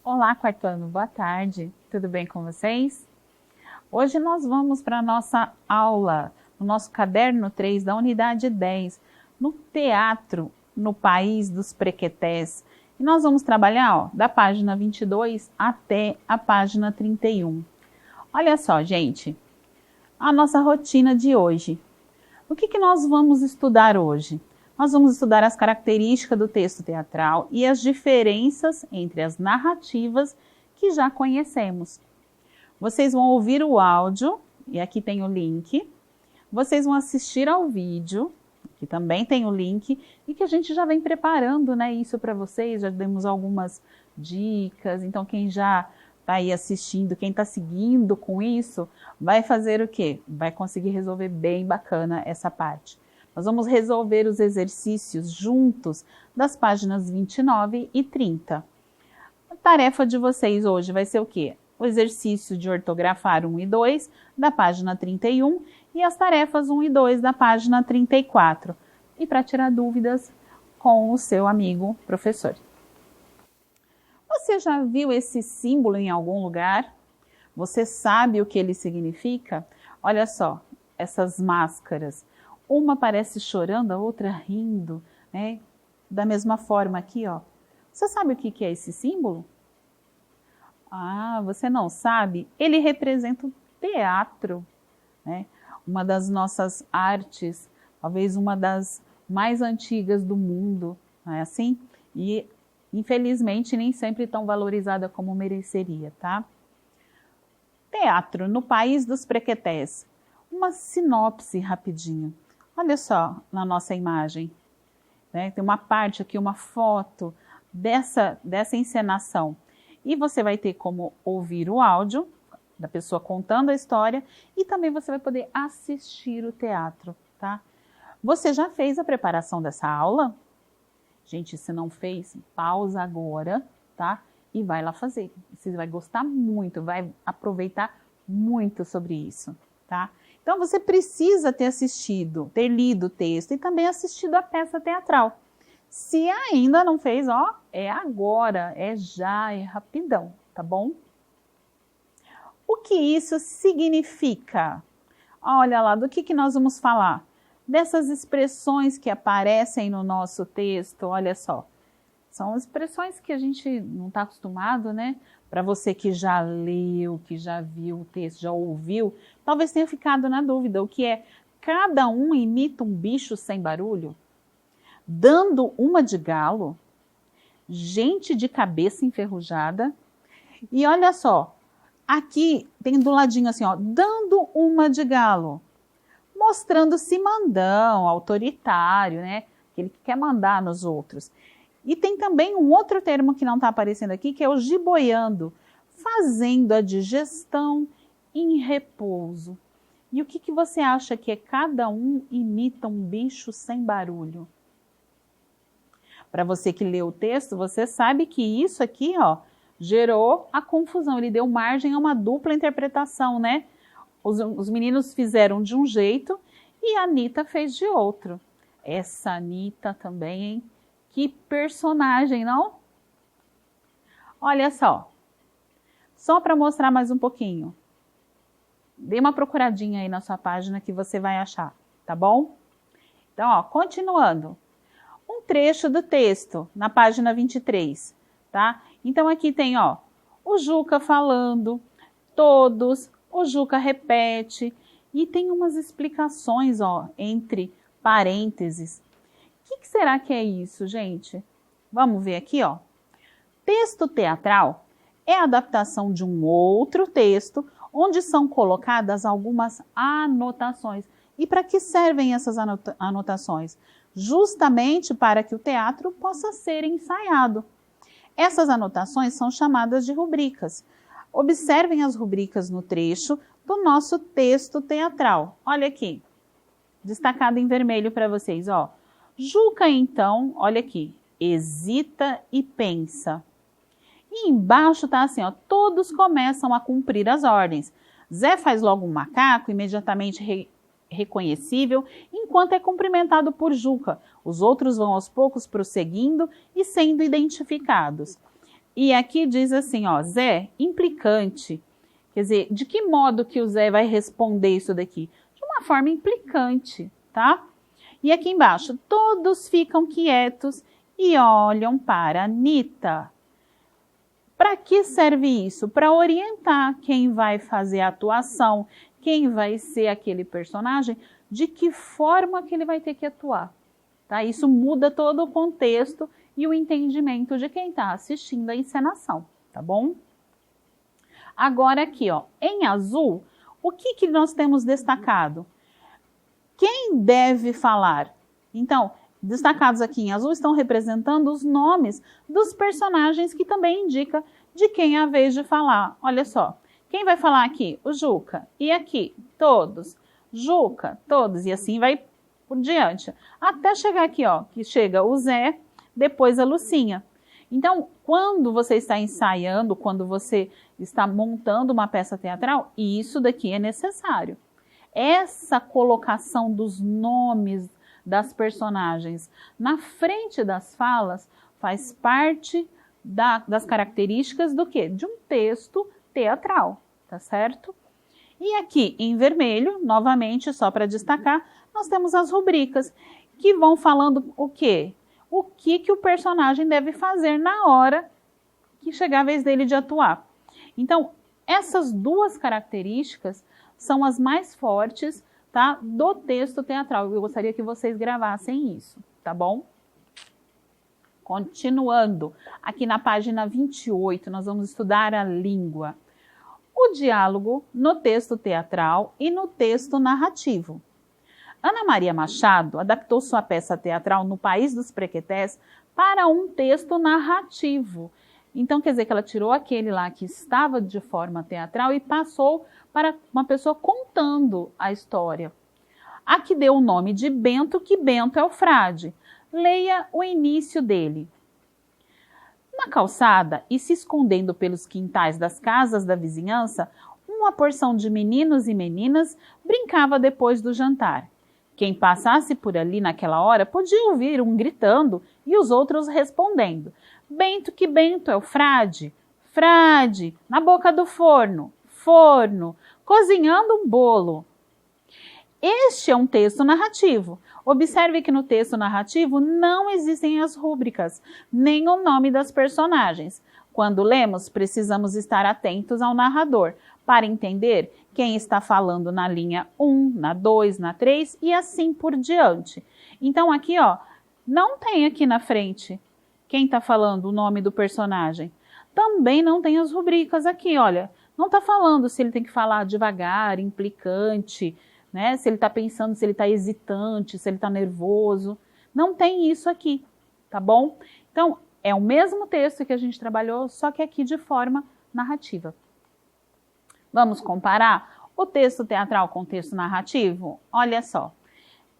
Olá, quarto ano, boa tarde. Tudo bem com vocês? Hoje nós vamos para a nossa aula, no nosso caderno 3 da unidade 10, no teatro no País dos Prequetés. E nós vamos trabalhar da página 22 até a página 31. Olha só, gente, a nossa rotina de hoje. O que nós vamos estudar hoje? Nós vamos estudar as características do texto teatral e as diferenças entre as narrativas que já conhecemos. Vocês vão ouvir o áudio, e aqui tem o link. Vocês vão assistir ao vídeo, que também tem o link, e que a gente já vem preparando, né, isso para vocês, já demos algumas dicas. Então, quem já está aí assistindo, quem está seguindo com isso, vai fazer o quê? Vai conseguir resolver bem bacana essa parte. Nós vamos resolver os exercícios juntos das páginas 29 e 30. A tarefa de vocês hoje vai ser o quê? O exercício de ortografar 1 e 2 da página 31 e as tarefas 1 e 2 da página 34. E para tirar dúvidas com o seu amigo professor. Você já viu esse símbolo em algum lugar? Você sabe o que ele significa? Olha só, essas máscaras. Uma parece chorando, a outra rindo, né? Da mesma forma aqui, ó. Você sabe o que é esse símbolo? Ah, você não sabe? Ele representa o teatro, né? Uma das nossas artes, talvez uma das mais antigas do mundo, não é assim? E, infelizmente, nem sempre tão valorizada como mereceria, tá? Teatro no País dos Prequetés. Uma sinopse rapidinho. Olha só na nossa imagem, né? Tem uma parte aqui, uma foto dessa encenação. E você vai ter como ouvir o áudio da pessoa contando a história e também você vai poder assistir o teatro, tá? Você já fez a preparação dessa aula? Gente, se não fez, pausa agora, tá? E vai lá fazer. Você vai gostar muito, vai aproveitar muito sobre isso, tá? Então, você precisa ter assistido, ter lido o texto e também assistido a peça teatral. Se ainda não fez, ó, é agora, é já, é rapidão, tá bom? O que isso significa? Olha lá, do que nós vamos falar? Dessas expressões que aparecem no nosso texto, olha só. São expressões que a gente não está acostumado, né? Para você que já leu, que já viu o texto, já ouviu, talvez tenha ficado na dúvida. O que é? Cada um imita um bicho sem barulho? Dando uma de galo? Gente de cabeça enferrujada? E olha só, aqui tem do ladinho assim, ó, dando uma de galo. Mostrando-se mandão, autoritário, né? Aquele que quer mandar nos outros. E tem também um outro termo que não está aparecendo aqui, que é o giboiando, fazendo a digestão em repouso. E o que você acha que é cada um imita um bicho sem barulho? Para você que leu o texto, você sabe que isso aqui, ó, gerou a confusão, ele deu margem a uma dupla interpretação, né? Os meninos fizeram de um jeito e a Anitta fez de outro. Essa Anitta também, hein? Que personagem, não? Olha só para mostrar mais um pouquinho. Dê uma procuradinha aí na sua página que você vai achar, tá bom? Então, ó, continuando. Um trecho do texto na página 23, tá? Então, aqui tem, ó, o Juca falando, todos, o Juca repete e tem umas explicações, ó, entre parênteses. O que será que é isso, gente? Vamos ver aqui, ó. Texto teatral é a adaptação de um outro texto onde são colocadas algumas anotações. E para que servem essas anotações? Justamente para que o teatro possa ser ensaiado. Essas anotações são chamadas de rubricas. Observem as rubricas no trecho do nosso texto teatral. Olha aqui, destacado em vermelho para vocês, ó. Juca, então, olha aqui, hesita e pensa. E embaixo tá assim, ó, todos começam a cumprir as ordens. Zé faz logo um macaco, imediatamente reconhecível, enquanto é cumprimentado por Juca. Os outros vão aos poucos prosseguindo e sendo identificados. E aqui diz assim, ó, Zé, implicante. Quer dizer, de que modo que o Zé vai responder isso daqui? De uma forma implicante, tá? E aqui embaixo, todos ficam quietos e olham para a Anitta. Para que serve isso? Para orientar quem vai fazer a atuação, quem vai ser aquele personagem, de que forma que ele vai ter que atuar. Tá? Isso muda todo o contexto e o entendimento de quem está assistindo a encenação, tá bom? Agora aqui, ó, em azul, o que nós temos destacado? Quem deve falar? Então, destacados aqui em azul estão representando os nomes dos personagens que também indica de quem é a vez de falar. Olha só, quem vai falar aqui? O Juca. E aqui, todos. Juca, todos. E assim vai por diante. Até chegar aqui, ó, que chega o Zé, depois a Lucinha. Então, quando você está ensaiando, quando você está montando uma peça teatral, isso daqui é necessário. Essa colocação dos nomes das personagens na frente das falas faz parte das características do quê? De um texto teatral, tá certo? E aqui em vermelho, novamente, só para destacar, nós temos as rubricas que vão falando o quê? O que o personagem deve fazer na hora que chegar a vez dele de atuar. Então, essas duas características são as mais fortes, tá, do texto teatral. Eu gostaria que vocês gravassem isso, tá bom? Continuando, aqui na página 28, nós vamos estudar a língua. O diálogo no texto teatral e no texto narrativo. Ana Maria Machado adaptou sua peça teatral No País dos Prequetés para um texto narrativo. Então, quer dizer que ela tirou aquele lá que estava de forma teatral e passou para uma pessoa contando a história. Aqui deu o nome de Bento, que Bento é o frade. Leia o início dele. Na calçada e se escondendo pelos quintais das casas da vizinhança, uma porção de meninos e meninas brincava depois do jantar. Quem passasse por ali naquela hora podia ouvir um gritando e os outros respondendo: Bento, que Bento é o frade. Frade, na boca do forno. Forno, cozinhando um bolo. Este é um texto narrativo. Observe que no texto narrativo não existem as rúbricas, nem o nome das personagens. Quando lemos, precisamos estar atentos ao narrador, para entender quem está falando na linha 1, na 2, na 3 e assim por diante. Então aqui, ó, não tem aqui na frente quem está falando o nome do personagem. Também não tem as rubricas aqui, olha. Não está falando se ele tem que falar devagar, implicante, né? Se ele está pensando, se ele está hesitante, se ele está nervoso. Não tem isso aqui, tá bom? Então, é o mesmo texto que a gente trabalhou, só que aqui de forma narrativa. Vamos comparar o texto teatral com o texto narrativo? Olha só,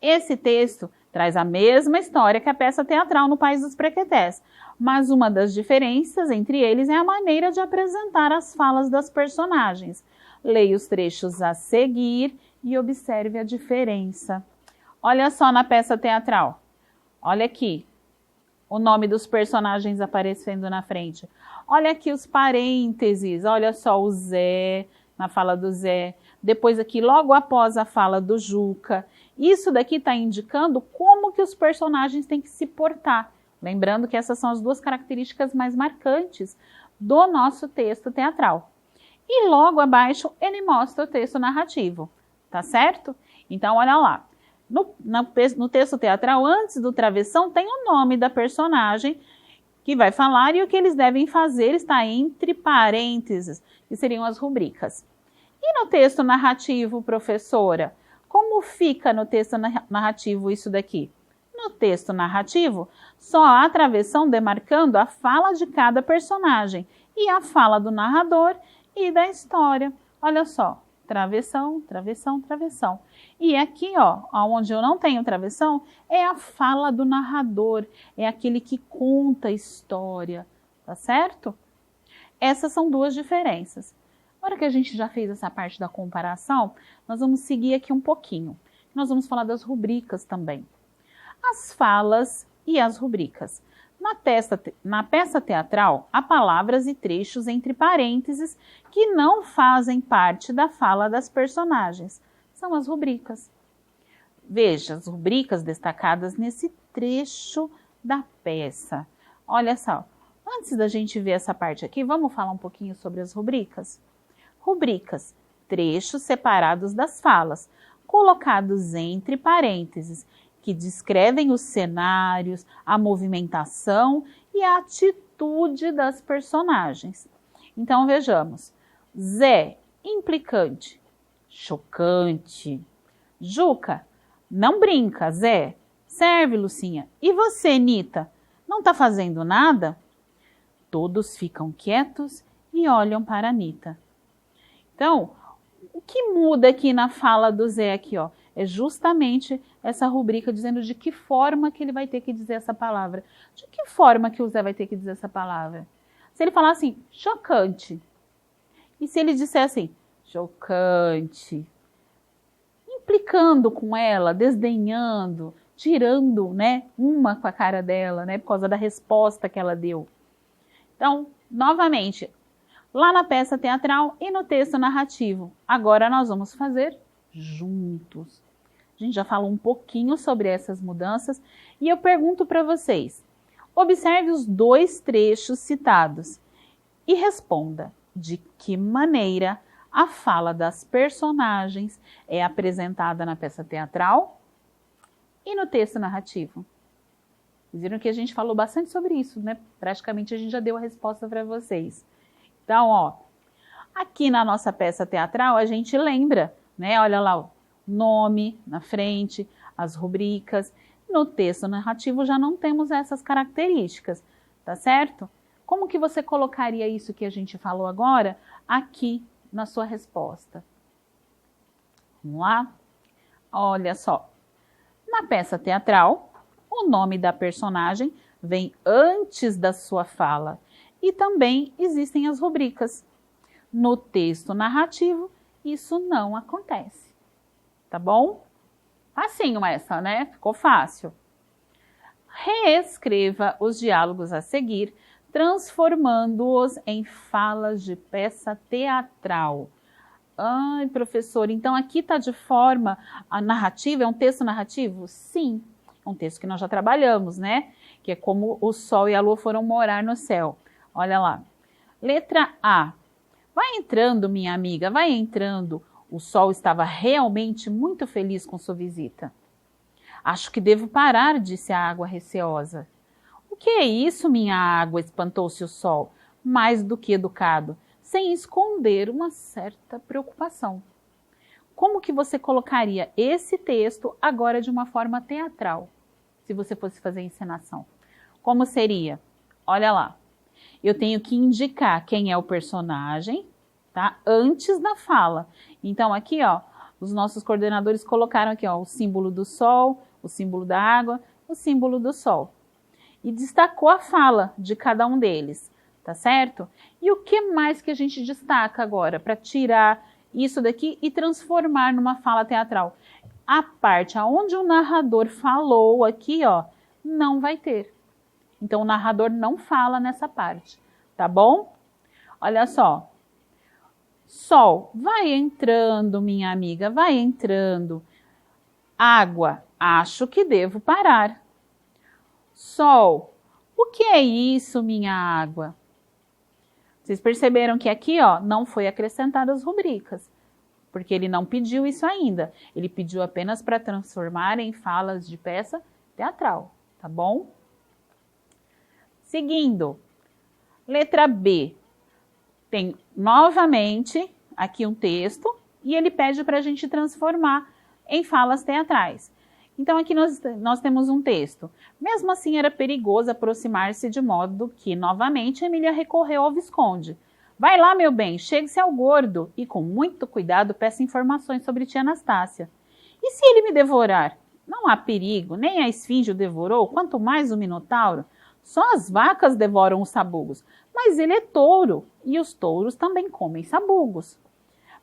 esse texto traz a mesma história que a peça teatral No País dos Prequetés, mas uma das diferenças entre eles é a maneira de apresentar as falas das personagens. Leia os trechos a seguir e observe a diferença. Olha só na peça teatral, olha aqui, o nome dos personagens aparecendo na frente. Olha aqui os parênteses, olha só o Zé, na fala do Zé, depois aqui logo após a fala do Juca. Isso daqui está indicando como que os personagens têm que se portar. Lembrando que essas são as duas características mais marcantes do nosso texto teatral. E logo abaixo ele mostra o texto narrativo, tá certo? Então olha lá, no texto teatral, antes do travessão, tem o nome da personagem que vai falar e o que eles devem fazer está entre parênteses, que seriam as rubricas. E no texto narrativo, professora, como fica no texto narrativo isso daqui? No texto narrativo, só há travessão demarcando a fala de cada personagem e a fala do narrador e da história. Olha só, travessão, travessão, travessão. E aqui, ó, onde eu não tenho travessão, é a fala do narrador, é aquele que conta a história, tá certo? Essas são duas diferenças. Agora que a gente já fez essa parte da comparação, nós vamos seguir aqui um pouquinho. Nós vamos falar das rubricas também. As falas e as rubricas. Na peça teatral, há palavras e trechos entre parênteses que não fazem parte da fala das personagens. São as rubricas. Veja as rubricas destacadas nesse trecho da peça. Olha só, antes da gente ver essa parte aqui, vamos falar um pouquinho sobre as rubricas? Rubricas, trechos separados das falas, colocados entre parênteses, que descrevem os cenários, a movimentação e a atitude das personagens. Então vejamos, Zé, implicante, chocante. Juca, não brinca, Zé. Serve, Lucinha. E você, Nita, não está fazendo nada? Todos ficam quietos e olham para a Nita. Então, o que muda aqui na fala do Zé aqui, ó, é justamente essa rubrica dizendo de que forma que ele vai ter que dizer essa palavra. De que forma que o Zé vai ter que dizer essa palavra? Se ele falar assim, chocante. E se ele disser assim, chocante, implicando com ela, desdenhando, tirando, né, uma com a cara dela, né, por causa da resposta que ela deu. Então, novamente, lá na peça teatral e no texto narrativo. Agora nós vamos fazer juntos. A gente já falou um pouquinho sobre essas mudanças e eu pergunto para vocês, observe os dois trechos citados e responda de que maneira a fala das personagens é apresentada na peça teatral e no texto narrativo. Vocês viram que a gente falou bastante sobre isso, né? Praticamente a gente já deu a resposta para vocês. Então, ó, aqui na nossa peça teatral a gente lembra, né? Olha lá, o nome na frente, as rubricas. No texto narrativo já não temos essas características, tá certo? Como que você colocaria isso que a gente falou agora aqui na sua resposta? Vamos lá? Olha só. Na peça teatral, o nome da personagem vem antes da sua fala e também existem as rubricas. No texto narrativo, isso não acontece. Tá bom? Facinho essa, né? Ficou fácil. Reescreva os diálogos a seguir, transformando-os em falas de peça teatral. Ai, professor, então aqui está de forma a narrativa, é um texto narrativo? Sim, é um texto que nós já trabalhamos, né? Que é como o sol e a lua foram morar no céu. Olha lá. Letra A. Vai entrando, minha amiga, vai entrando. O sol estava realmente muito feliz com sua visita. Acho que devo parar, disse a água receosa. O que é isso, minha água? Espantou-se o sol, mais do que educado, sem esconder uma certa preocupação. Como que você colocaria esse texto agora de uma forma teatral, se você fosse fazer encenação? Como seria? Olha lá, eu tenho que indicar quem é o personagem, tá? Antes da fala. Então aqui, ó, os nossos coordenadores colocaram aqui, ó, o símbolo do sol, o símbolo da água, o símbolo do sol. E destacou a fala de cada um deles, tá certo? E o que mais que a gente destaca agora para tirar isso daqui e transformar numa fala teatral? A parte onde o narrador falou aqui, ó, não vai ter. Então o narrador não fala nessa parte, tá bom? Olha só. Sol, vai entrando, minha amiga, vai entrando. Água, acho que devo parar. Sol, o que é isso, minha água? Vocês perceberam que aqui, ó, não foi acrescentadas rubricas, porque ele não pediu isso ainda. Ele pediu apenas para transformar em falas de peça teatral, tá bom? Seguindo, letra B. Tem novamente aqui um texto e ele pede para a gente transformar em falas teatrais. Então aqui nós temos um texto. Mesmo assim era perigoso aproximar-se de modo que novamente Emília recorreu ao Visconde. Vai lá, meu bem, chegue-se ao gordo e com muito cuidado peça informações sobre tia Anastácia. E se ele me devorar? Não há perigo, nem a esfinge o devorou, quanto mais o minotauro. Só as vacas devoram os sabugos, mas ele é touro e os touros também comem sabugos.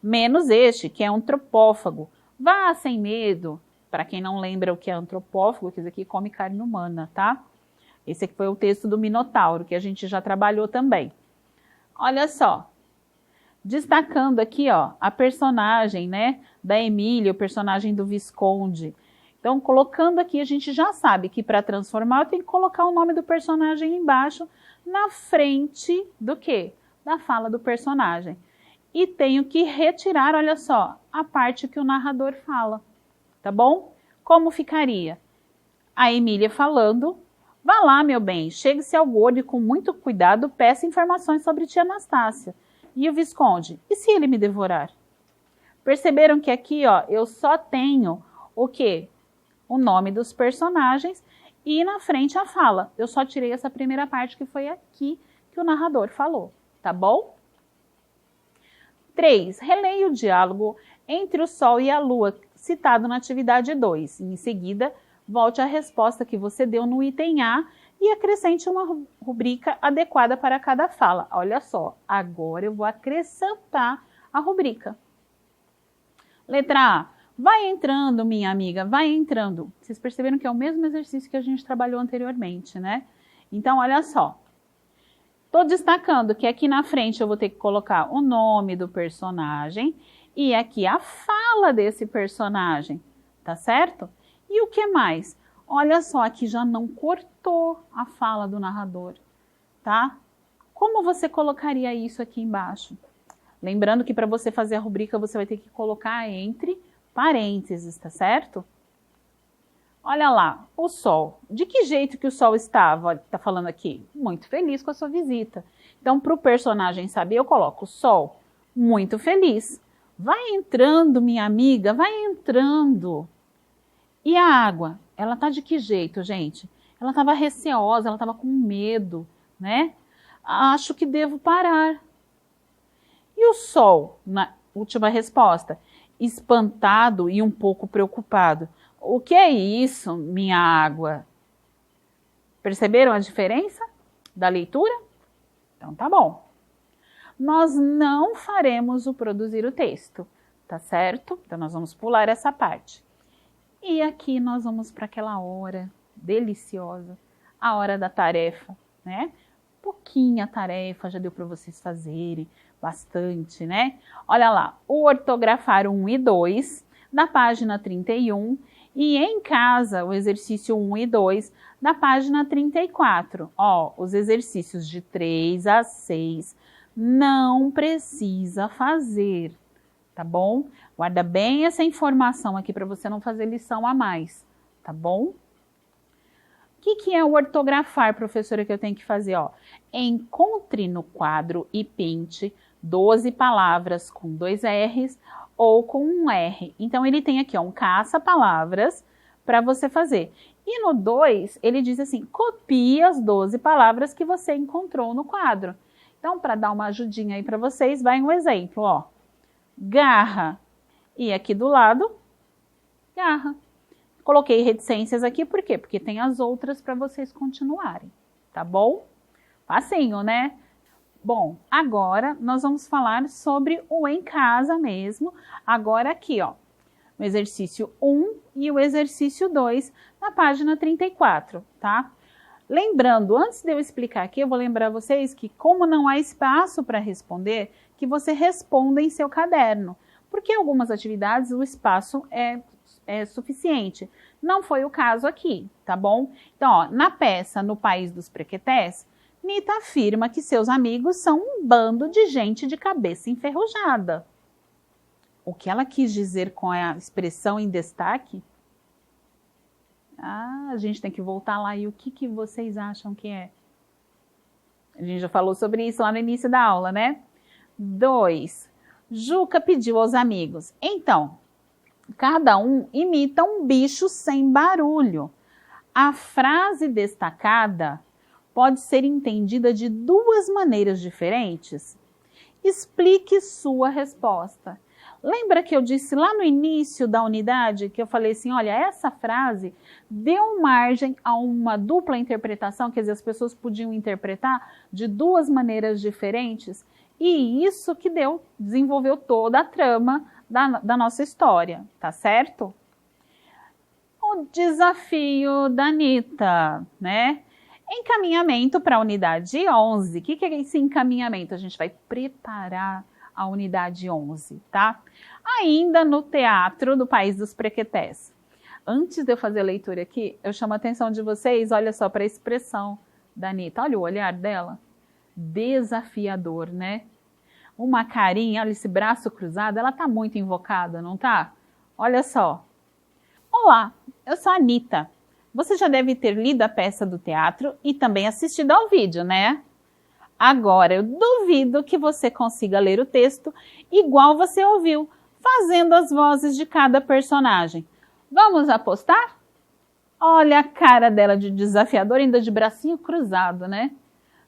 Menos este, que é um antropófago. Vá sem medo. Para quem não lembra o que é antropófago, que isso aqui come carne humana, tá? Esse aqui foi o texto do Minotauro, que a gente já trabalhou também. Olha só, destacando aqui, ó, a personagem, né, da Emília, o personagem do Visconde. Então, colocando aqui, a gente já sabe que para transformar eu tenho que colocar o nome do personagem embaixo, na frente do quê? Da fala do personagem. E tenho que retirar, olha só, a parte que o narrador fala, tá bom? Como ficaria? A Emília falando: vá lá, meu bem, chegue-se ao gordo e com muito cuidado peça informações sobre tia Anastácia. E o Visconde: e se ele me devorar? Perceberam que aqui, ó, eu só tenho o quê? O nome dos personagens e na frente a fala. Eu só tirei essa primeira parte que foi aqui que o narrador falou, tá bom? 3. Releia o diálogo entre o Sol e a Lua, citado na atividade 2. Em seguida, volte à resposta que você deu no item A e acrescente uma rubrica adequada para cada fala. Olha só, agora eu vou acrescentar a rubrica. Letra A. Vai entrando, minha amiga, vai entrando. Vocês perceberam que é o mesmo exercício que a gente trabalhou anteriormente, né? Então, olha só. Estou destacando que aqui na frente eu vou ter que colocar o nome do personagem e aqui a fala desse personagem, tá certo? E o que mais? Olha só, aqui já não cortou a fala do narrador, tá? Como você colocaria isso aqui embaixo? Lembrando que para você fazer a rubrica você vai ter que colocar entre parênteses, tá certo? Olha lá, o Sol. De que jeito que o Sol estava? Olha, tá falando aqui. Muito feliz com a sua visita. Então, para o personagem saber, eu coloco o Sol muito feliz. Vai entrando, minha amiga, vai entrando. E a água? Ela tá de que jeito, gente? Ela estava receosa, ela estava com medo, né? Acho que devo parar. E o Sol, na última resposta, espantado e um pouco preocupado. O que é isso, minha água? Perceberam a diferença da leitura? Então tá bom. Nós não faremos o produzir o texto, tá certo? Então nós vamos pular essa parte. E aqui nós vamos para aquela hora deliciosa, a hora da tarefa, né? Pouquinha tarefa, já deu para vocês fazerem bastante, né? Olha lá, o ortografar 1 e 2, na página 31, e em casa, o exercício 1 e 2, na página 34. Ó, os exercícios de 3 a 6 não precisa fazer, tá bom? Guarda bem essa informação aqui para você não fazer lição a mais, tá bom? O que é o ortografar, professora, que eu tenho que fazer? Ó, encontre no quadro e pinte 12 palavras com 2 R's ou com um R. Então, ele tem aqui ó, um caça-palavras para você fazer. E no 2, ele diz assim, copie as 12 palavras que você encontrou no quadro. Então, para dar uma ajudinha aí para vocês, vai um exemplo, ó. Garra. E aqui do lado, garra. Coloquei reticências aqui, por quê? Porque tem as outras para vocês continuarem, tá bom? Facinho, né? Bom, agora nós vamos falar sobre o em casa mesmo, agora aqui, ó, o exercício 1 e o exercício 2, na página 34, tá? Lembrando, antes de eu explicar aqui, eu vou lembrar vocês que como não há espaço para responder, que você responda em seu caderno, porque em algumas atividades o espaço é suficiente. Não foi o caso aqui, tá bom? Então, ó, na peça No País dos Prequetés, Nita afirma que seus amigos são um bando de gente de cabeça enferrujada. O que ela quis dizer com a expressão em destaque? Ah, a gente tem que voltar lá. E o que vocês acham que é? A gente já falou sobre isso lá no início da aula, né? 2. Juca pediu aos amigos. Então, cada um imita um bicho sem barulho. A frase destacada pode ser entendida de 2 maneiras diferentes? Explique sua resposta. Lembra que eu disse lá no início da unidade, que eu falei assim, olha, essa frase deu margem a uma dupla interpretação, quer dizer, as pessoas podiam interpretar de 2 maneiras diferentes, e isso que desenvolveu toda a trama da nossa história, tá certo? O desafio da Nita, né? Encaminhamento para a unidade 11. O que é esse encaminhamento? A gente vai preparar a unidade 11, tá? Ainda no Teatro do País dos Prequetés. Antes de eu fazer a leitura aqui, eu chamo a atenção de vocês, olha só para a expressão da Anitta. Olha o olhar dela. Desafiador, né? Uma carinha, olha esse braço cruzado, ela tá muito invocada, não tá? Olha só. Olá, eu sou a Anitta. Você já deve ter lido a peça do teatro e também assistido ao vídeo, né? Agora, eu duvido que você consiga ler o texto igual você ouviu, fazendo as vozes de cada personagem. Vamos apostar? Olha a cara dela de desafiador, ainda de bracinho cruzado, né?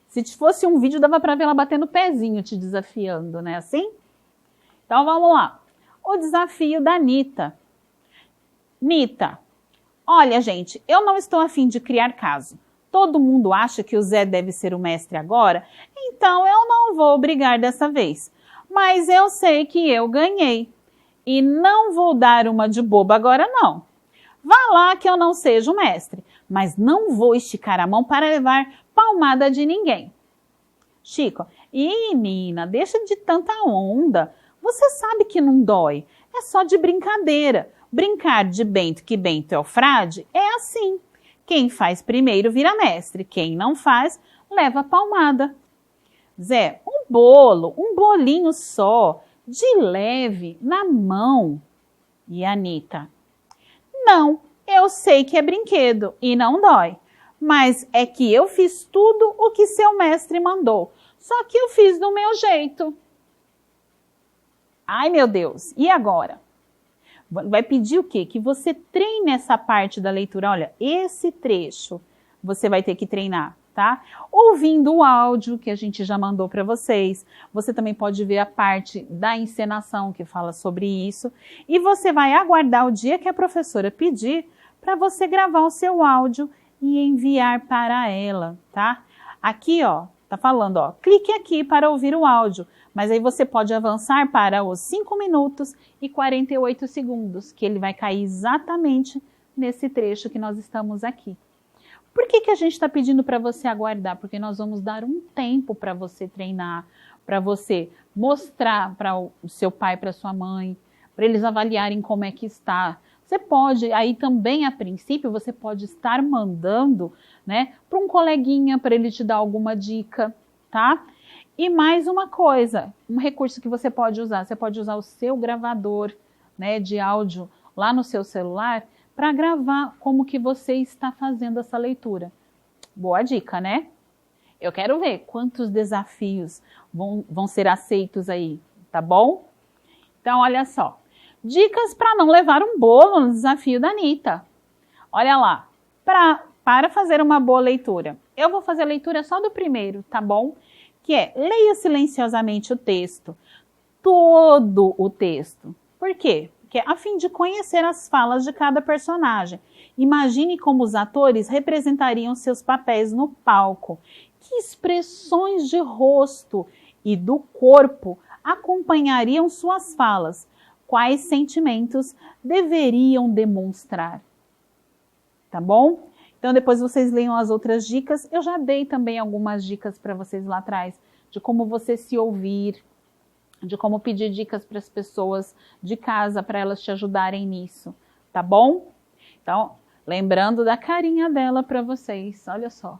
Se fosse um vídeo, dava para ver ela batendo o pezinho, te desafiando, né? Assim? Então, vamos lá. O desafio da Anitta. Anitta, olha, gente, eu não estou a fim de criar caso. Todo mundo acha que o Zé deve ser o mestre agora, então eu não vou brigar dessa vez. Mas eu sei que eu ganhei. E não vou dar uma de boba agora, não. Vá lá que eu não seja o mestre, mas não vou esticar a mão para levar palmada de ninguém. Chico, e Nina, deixa de tanta onda. Você sabe que não dói, é só de brincadeira. Brincar de Bento que Bento é o frade é assim. Quem faz primeiro vira mestre, quem não faz leva palmada. Zé, um bolo, um bolinho só, de leve, na mão. E a Anitta? Não, eu sei que é brinquedo e não dói, mas é que eu fiz tudo o que seu mestre mandou, só que eu fiz do meu jeito. Ai, meu Deus, e agora? Vai pedir o quê? Que você treine essa parte da leitura. Olha, esse trecho você vai ter que treinar, tá? Ouvindo o áudio que a gente já mandou para vocês. Você também pode ver a parte da encenação que fala sobre isso. E você vai aguardar o dia que a professora pedir para você gravar o seu áudio e enviar para ela, tá? Aqui, ó, tá falando, ó, clique aqui para ouvir o áudio. Mas aí você pode avançar para os 5 minutos e 48 segundos, que ele vai cair exatamente nesse trecho que nós estamos aqui. Por que a gente está pedindo para você aguardar? Porque nós vamos dar um tempo para você treinar, para você mostrar para o seu pai, para sua mãe, para eles avaliarem como é que está. Você pode, aí também a princípio, você pode estar mandando, né, para um coleguinha, para ele te dar alguma dica, tá? E mais uma coisa, um recurso que você pode usar o seu gravador, né, de áudio lá no seu celular para gravar como que você está fazendo essa leitura. Boa dica, né? Eu quero ver quantos desafios vão ser aceitos aí, tá bom? Então, olha só. Dicas para não levar um bolo no desafio da Anitta. Olha lá, para fazer uma boa leitura. Eu vou fazer a leitura só do primeiro, tá bom? Que é, leia silenciosamente o texto, todo o texto. Por quê? Porque a fim de conhecer as falas de cada personagem. Imagine como os atores representariam seus papéis no palco. Que expressões de rosto e do corpo acompanhariam suas falas? Quais sentimentos deveriam demonstrar? Tá bom? Então, depois vocês leiam as outras dicas. Eu já dei também algumas dicas para vocês lá atrás, de como você se ouvir, de como pedir dicas para as pessoas de casa, para elas te ajudarem nisso, tá bom? Então, lembrando da carinha dela para vocês, olha só,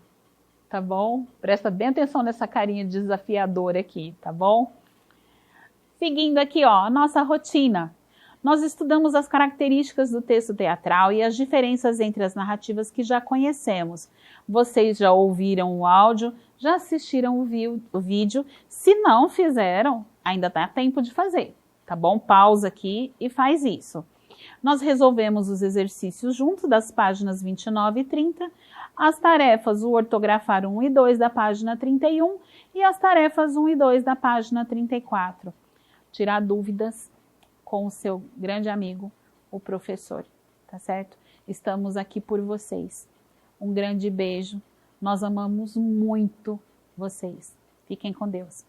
tá bom? Presta bem atenção nessa carinha desafiadora aqui, tá bom? Seguindo aqui, ó, a nossa rotina. Nós estudamos as características do texto teatral e as diferenças entre as narrativas que já conhecemos. Vocês já ouviram o áudio, já assistiram o vídeo. Se não fizeram, ainda dá tempo de fazer, tá bom? Pausa aqui e faz isso. Nós resolvemos os exercícios juntos das páginas 29 e 30, as tarefas, o ortografar 1 e 2 da página 31 e as tarefas 1 e 2 da página 34. Tirar dúvidas com o seu grande amigo, o professor, tá certo? Estamos aqui por vocês. Um grande beijo. Nós amamos muito vocês. Fiquem com Deus.